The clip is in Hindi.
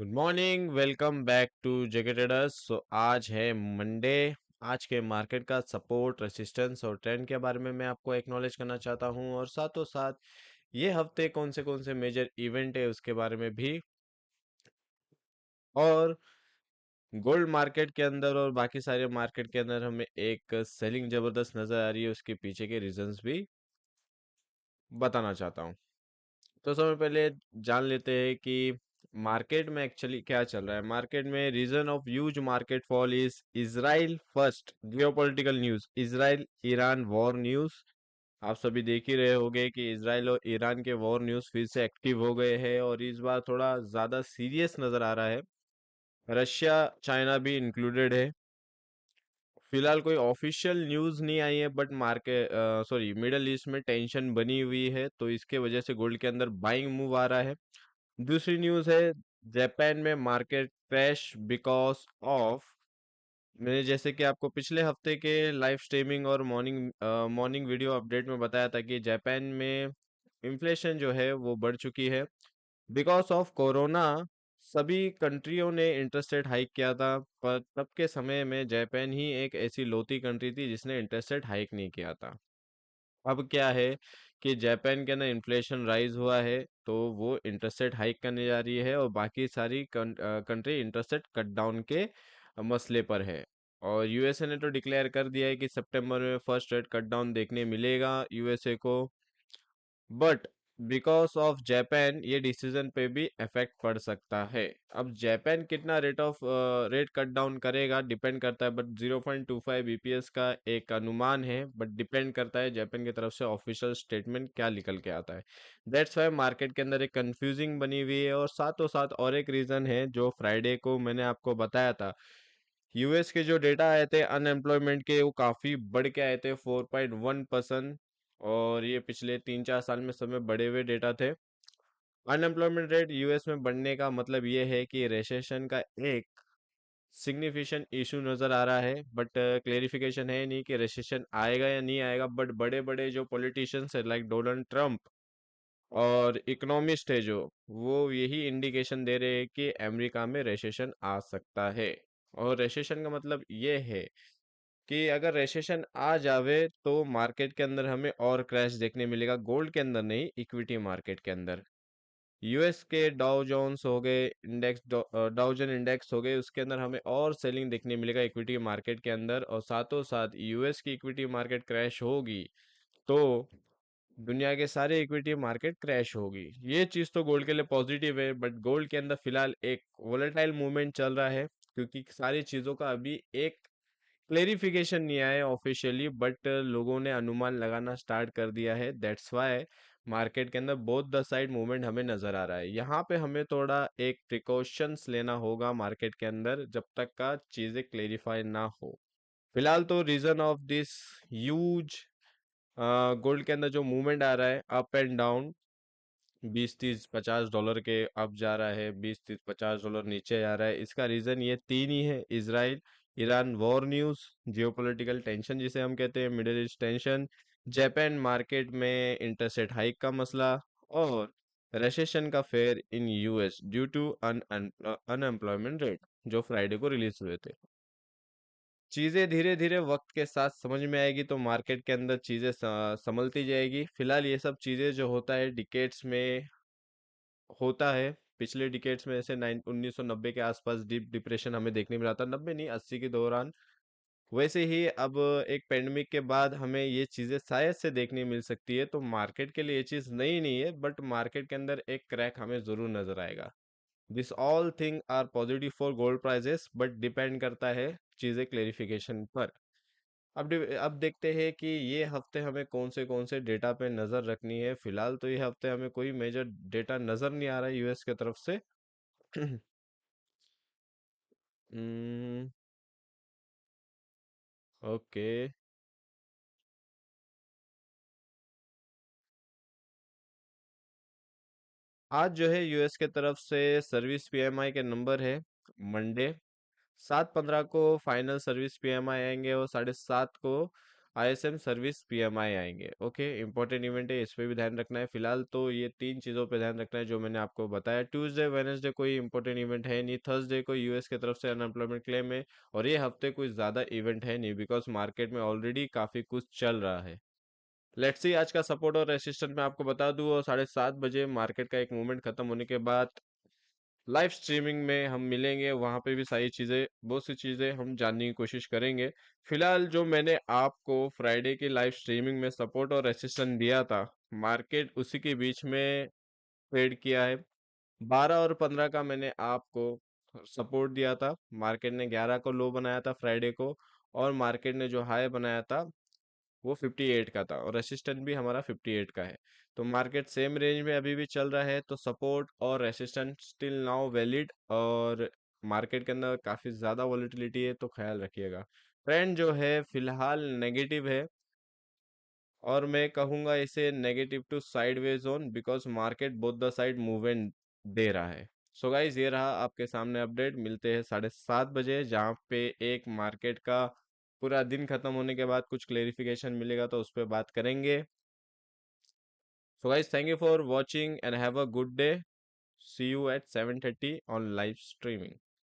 Good morning, welcome back to JK Traders. आज है मंडे। आज के मार्केट का सपोर्ट, रेसिस्टेंस और ट्रेंड के बारे में मैं आपको एक्नॉलेज करना चाहता हूं, और साथों साथ ये हफ्ते कौन से मेजर इवेंट है उसके बारे में भी। और गोल्ड मार्केट के अंदर और बाकी सारे मार्केट के अंदर हमें एक सेलिंग जबरदस्त नजर आ रही है, उसके पीछे के रीजंस भी बताना चाहता हूँ। तो सबसे पहले जान लेते हैं कि मार्केट में एक्चुअली क्या चल रहा है। मार्केट में reason of huge market fall is Israel first geopolitical news, Israel Iran war news. आप सभी देख ही रहे होंगे कि इजराइल और ईरान के वॉर न्यूज फिर से एक्टिव हो गए हैं, और इस बार थोड़ा ज्यादा सीरियस नजर आ रहा है। रशिया चाइना भी इंक्लूडेड है। फिलहाल कोई ऑफिशियल न्यूज नहीं आई है, but market sorry middle east में टेंशन बनी हुई है, तो इसके वजह से गोल्ड के अंदर बाइंग मूव आ रहा है। दूसरी न्यूज है, जापान में मार्केट क्रैश बिकॉज ऑफ, मैंने जैसे कि आपको पिछले हफ्ते के लाइव स्ट्रीमिंग और मॉर्निंग वीडियो अपडेट में बताया था कि जापान में इन्फ्लेशन जो है वो बढ़ चुकी है बिकॉज ऑफ कोरोना। सभी कंट्रियों ने इंटरेस्ट रेट हाइक किया था, पर तब के समय में जापान ही एक ऐसी लौती कंट्री थी जिसने इंटरेस्ट रेट हाइक नहीं किया था। अब क्या है कि जापान के अंदर इन्फ्लेशन राइज हुआ है, तो वो इंटरेस्ट रेट हाइक करने जा रही है, और बाकी सारी country interest rate cut down के मसले पर है। और यूएसए ने तो डिक्लेयर कर दिया है कि सितंबर में फर्स्ट रेट कट डाउन देखने मिलेगा यूएसए को। बट बिकॉज ऑफ जापान ये डिसीजन पे भी इफेक्ट पड़ सकता है। अब जापान कितना रेट कट डाउन करेगा डिपेंड करता है, बट 0.25 बीपीएस का एक अनुमान है, बट डिपेंड करता है जापान की तरफ से ऑफिशियल स्टेटमेंट क्या निकल के आता है। दैट्स वाई मार्केट के अंदर एक कंफ्यूजिंग बनी हुई है। और साथों साथ और एक रीजन है जो फ्राइडे को मैंने आपको बताया था। यूएस के जो डेटा आए थे अनएम्प्लॉयमेंट के, वो काफी बढ़ के आए थे 4.1%। और ये पिछले 3-4 साल में समय बढ़े हुए डेटा थे। अनएम्प्लॉयमेंट रेट यूएस में बढ़ने का मतलब ये है कि रेसेशन का एक सिग्निफिकेंट इशू नजर आ रहा है, बट क्लेरिफिकेशन है नहीं कि रेसेशन आएगा या नहीं आएगा। बट बड़े बड़े जो पॉलिटिशियंस है लाइक डोनाल्ड ट्रंप और इकोनॉमिस्ट है जो, वो यही इंडिकेशन दे रहे हैं कि अमेरिका में रेसेशन आ सकता है। और रेसेशन का मतलब ये है कि अगर रेसेशन आ जावे तो मार्केट के अंदर हमें और क्रैश देखने मिलेगा, गोल्ड के अंदर नहीं, इक्विटी मार्केट के अंदर। यूएस के डाउ जोन्स हो गए, डाउजन इंडेक्स हो गए, उसके अंदर हमें और सेलिंग देखने मिलेगा इक्विटी मार्केट के अंदर। और साथों साथ यूएस की इक्विटी मार्केट क्रैश होगी तो दुनिया के सारे इक्विटी मार्केट क्रैश होगी। ये चीज तो गोल्ड के लिए पॉजिटिव है, बट गोल्ड के अंदर फिलहाल एक वोलेटाइल मूवमेंट चल रहा है, क्योंकि सारी चीजों का अभी एक क्लेरिफिकेशन नहीं आया ऑफिशियली, बट लोगों ने अनुमान लगाना स्टार्ट कर दिया है। दैट्स वाई मार्केट के अंदर बोथ द साइड मूवमेंट हमें नजर आ रहा है। यहाँ पे हमें थोड़ा एक प्रिकॉशंस लेना होगा मार्केट के अंदर जब तक का चीजें क्लेरिफाई ना हो। फिलहाल तो reason of this huge gold के अंदर जो मूवमेंट आ रहा है अप एंड डाउन, 20 30 50 डॉलर के अप जा रहा है, 20 30 50 डॉलर नीचे जा रहा है, इसका रीजन ये तीन ही है। Israel Iran war news, geopolitical tension जिसे हम कहते हैं, middle east tension, Japan market में इंटरेस्ट रेट हाइक का मसला, और रेसेशन का fear in US due to unemployment rate जो फ्राइडे को रिलीज हुए थे। चीजें धीरे धीरे वक्त के साथ समझ में आएगी तो मार्केट के अंदर चीजें संभलती जाएगी। फिलहाल ये सब चीजें जो होता है डिकेट्स में होता है। पिछले डिकेट्स में ऐसे 1990 के आसपास डीप डिप्रेशन हमें देखने मिला था, 90 नहीं 80 के दौरान। वैसे ही अब एक पेंडेमिक के बाद हमें ये चीजें शायद से देखने मिल सकती है, तो मार्केट के लिए ये चीज नई नहीं है, बट मार्केट के अंदर एक क्रैक हमें जरूर नजर आएगा। This all thing are positive for gold prices, but depend करता है चीजें क्लेरिफिकेशन पर। अब देखते हैं कि ये हफ्ते हमें कौन से डेटा पे नजर रखनी है। फिलहाल तो ये हफ्ते हमें कोई मेजर डेटा नजर नहीं आ रहा है यूएस की तरफ से। ओके। आज जो है यूएस के तरफ से सर्विस पीएमआई के नंबर है मंडे। 7/15 को फाइनल सर्विस पीएमआई आएंगे, और 7:30 को आईएसएम सर्विस पीएमआई आएंगे। ओके, इंपॉर्टेंट इवेंट है, इस पे भी ध्यान रखना है। फिलहाल तो ये तीन चीज़ों पे ध्यान रखना है जो मैंने आपको बताया। ट्यूसडे वेडनेसडे कोई इंपॉर्टेंट इवेंट है नहीं। थर्सडे को यूएस की तरफ से अनएम्प्लॉयमेंट क्लेम है। और ये हफ्ते कोई ज़्यादा इवेंट है नहीं, बिकॉज मार्केट में ऑलरेडी काफ़ी कुछ चल रहा है। लेट्स सी आज का सपोर्ट और रेसिस्टेंस मैं आपको बता दूं, और 7:30 बजे मार्केट का एक मूवमेंट खत्म होने के बाद लाइव स्ट्रीमिंग में हम मिलेंगे। वहां पे भी सारी चीजें, बहुत सी चीजें हम जानने की कोशिश करेंगे। फिलहाल जो मैंने आपको फ्राइडे की लाइव स्ट्रीमिंग में सपोर्ट और रेसिस्टेंस दिया था, मार्केट उसी के बीच में ट्रेड किया है। 12 और 15 का मैंने आपको सपोर्ट दिया था। मार्केट ने 11 को लो बनाया था फ्राइडे को, और मार्केट ने जो हाई बनाया था वो 58 का था, और रेसिस्टेंट भी हमारा 58 का है। तो मार्केट सेम रेंज में अभी भी चल रहा है, तो सपोर्ट और रेसिस्टेंट स्टिल नाउ वैलिड। और मार्केट के अंदर काफी ज्यादा वॉलेटिलिटी है, तो ख्याल रखिएगा। ट्रेंड जो है फिलहाल नेगेटिव है, और मैं कहूंगा इसे negative to sideways zone, because market both the side movement दे रहा है। सो गाइज, ये रहा आपके सामने अपडेट। मिलते हैं 7:30 बजे, जहाँ पे एक मार्केट का पूरा दिन खत्म होने के बाद कुछ क्लेरिफिकेशन मिलेगा, तो उस पर बात करेंगे। So guys, thank you for watching and have a good day. See you at 7:30 on live streaming.